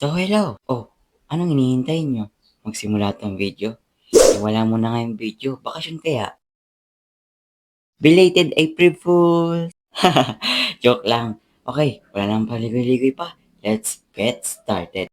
So, hello. Oh, anong hinihintay nyo? Magsimula tong video? Eh, wala mo na ngayong video. Bakasyon kaya? Belated April Fools! Joke lang. Okay, wala nang paligoy-ligoy pa. Let's get started.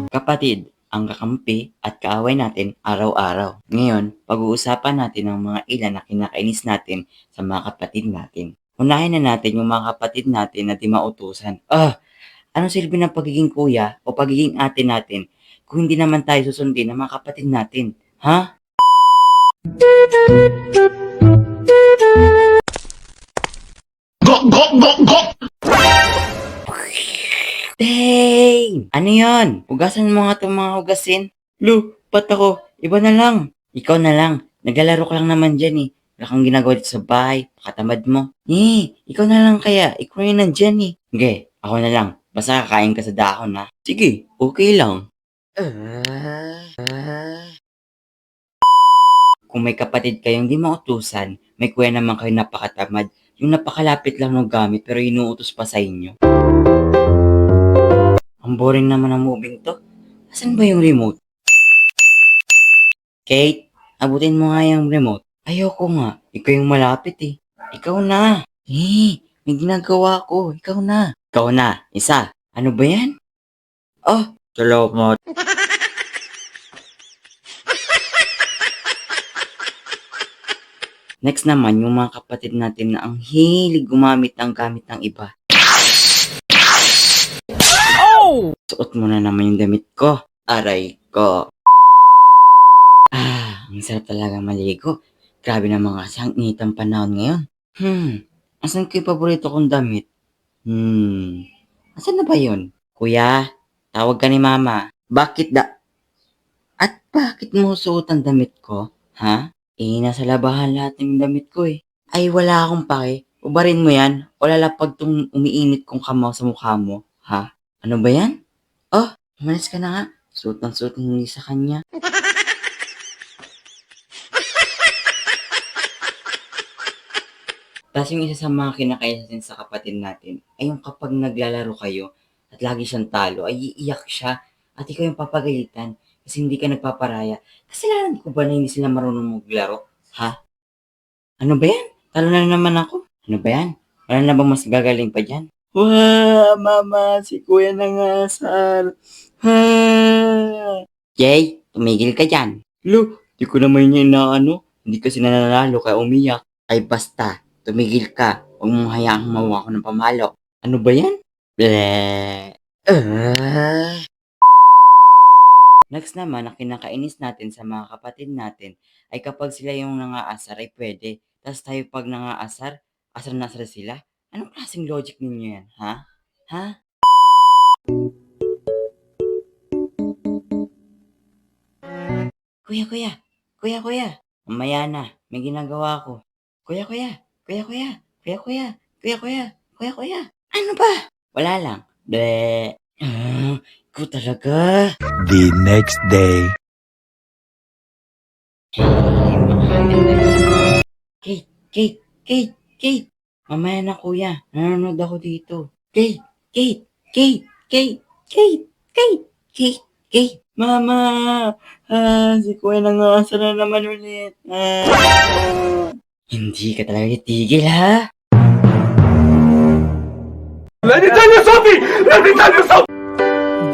Kapatid, ang kakampi at kaaway natin araw-araw. Ngayon, pag-uusapan natin ang mga ilan na kinakainis natin sa mga kapatid natin. Unahin na natin yung mga kapatid natin na di mautusan. Anong silbi ng pagiging kuya o pagiging ate natin kung hindi naman tayo susundin ng mga kapatid natin? Ha? Dang! Ano yon? Hugasan mo nga itong mga hugasin. Lu, ba't ako? Iba na lang. Ikaw na lang. Naglalaro ka lang naman dyan eh. Wala kang ginagawa dito sa bahay. Pakatamad mo. Ikaw na lang kaya. Ikaw yung nandyan eh. Sige, ako na lang. Basta kakain ka sa dahon ha. Sige, okay lang. Kung may kapatid kayong di mautusan, may kuya naman kayo napakatamad. Yung napakalapit lang ng gamit pero inuutos pa sa inyo. Ang boring naman ng moving to. Asan ba yung remote? Kate, abutin mo nga yung remote. Ayoko nga. Ikaw yung malapit eh. Ikaw na. May ginagawa ko. Ikaw na. Ikaw na. Isa. Ano ba yan? Oh, salamat. Next naman, yung mga kapatid natin na ang hilig gumamit ng gamit ng iba. Suot mo na naman yung damit ko. Aray ko. Ang sarap talaga maligo. Grabe naman kasi ang init ang panahon ngayon. Asan ko yung paborito kong damit? Asan na ba yun? Kuya, tawag ka ni mama. At bakit mo suot ang damit ko? Ha? Nasa labahan lahat ng damit ko eh. Ay, wala akong pake. Ubarin mo yan o lalapag tong umiinit kong kamaw sa mukha mo. Ha? Ano ba yan? Oh, umalis ka na nga. Suot ng suot hindi sa kanya. Tapos yung isa sa mga kinakainis sa kapatid natin ay yung kapag naglalaro kayo at lagi siyang talo ay iiyak siya at ikaw yung papagalitan kasi hindi ka nagpaparaya. Kasalanan ko ba na hindi sila marunong maglaro? Ha? Ano ba yan? Talo na naman ako. Ano ba yan? Wala na bang mas gagaling pa dyan? Wah, mama, si kuya nangasar. Ha! Jay, tumigil ka dyan. Lo, di ko naman yun na ano. Hindi kasi nananalo kaya umiyak. Ay basta, tumigil ka. Huwag mong hayaang mawa ako ng pamalo. Ano ba yan? Bleh. Next naman, ang kinakainis natin sa mga kapatid natin ay kapag sila yung nangaasar ay pwede. Tapos tayo pag nangaasar, asar na asar sila. Anong klaseng logic ninyo yan, ha? Ha? Kuya, kuya, kuya, kuya. Mamaya na, may ginagawa ko. Kuya, kuya, kuya, kuya, kuya, kuya, kuya, kuya, kuya, kuya. Ano ba? Wala lang. Bleh. Ikaw talaga. The next day. Kate, Kate, Kate, Kate. Mamaya na kuya, nanonood ako dito. Kate, Kate, Kate, Kate, Kate, Kate, Kate, Kate. Mama, si kuya nangasar na naman ulit. Hindi ka talaga titigil ha? Let me tell you something! Let me tell you something!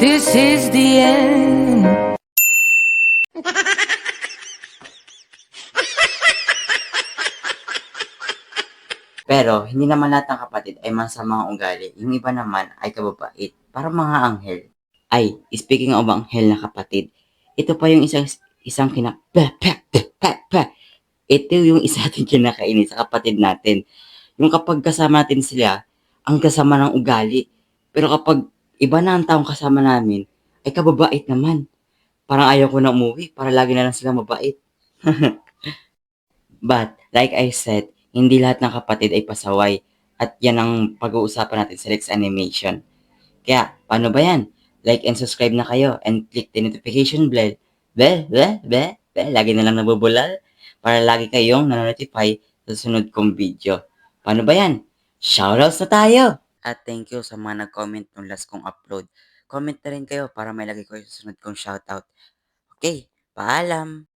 This is the end. Pero, hindi naman lahat ng kapatid ay masamang ugali. Yung iba naman ay kababait. Parang mga anghel. Ay, speaking of anghel na kapatid, ito pa yung isang ito yung isa ating kinakainin sa kapatid natin. Yung kapag kasama natin sila, ang kasama ng ugali. Pero kapag iba na ang taong kasama namin, ay kababait naman. Parang ayaw ko na umuwi para lagi na lang sila mabait. But, like I said, hindi lahat ng kapatid ay pasaway. At yan ang pag-uusapan natin sa next animation. Kaya, paano ba yan? Like and subscribe na kayo and click the notification bell. Lagi na lang nabubulal para lagi kayong nanonotify sa susunod kong video. Paano ba yan? Shoutouts na tayo! At thank you sa mga nag-comment nung last kong upload. Comment na rin kayo para may lagay ko yung susunod kong shoutout. Okay, paalam!